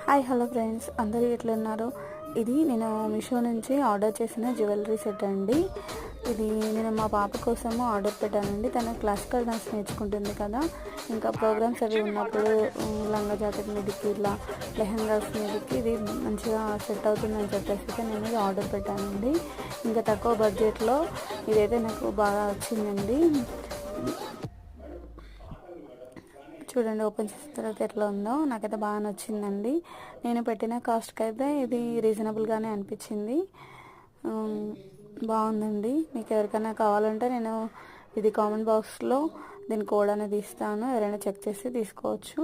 Hi hello friends, అందరూ ఎట్లున్నారు? ఇది నేను మీషో నుంచి ఆర్డర్ చేసిన జ్యువెలరీ సెట్ అండి. ఇది నేను మా పాప కోసము ఆర్డర్ పెట్టానండి. తను క్లాసికల్ డాన్స్ నేర్చుకుంటుంది కదా, ఇంకా ప్రోగ్రామ్స్ అవి ఉన్నప్పుడు లంగా జాకెట్ మీదకి ఇలా లెహంగాస్ మీదకి ఇది మంచిగా సెట్ అవుతుందని చెప్పేసి నేను ఇది ఆర్డర్ పెట్టానండి. ఇంకా తక్కువ బడ్జెట్లో ఇదైతే నాకు బాగా వచ్చిందండి. చూడండి, ఓపెన్ చేసిన తర్వాత ఎట్లా ఉందో నాకైతే బాగా నచ్చిందండి. నేను పెట్టిన కాస్ట్కి అయితే ఇది రీజనబుల్గానే అనిపించింది. బాగుందండి. మీకు ఎవరికైనా కావాలంటే నేను ఇది కామెంట్ బాక్స్లో దీని కోడ్ అనేది ఇస్తాను, ఎవరైనా చెక్ చేసి తీసుకోవచ్చు.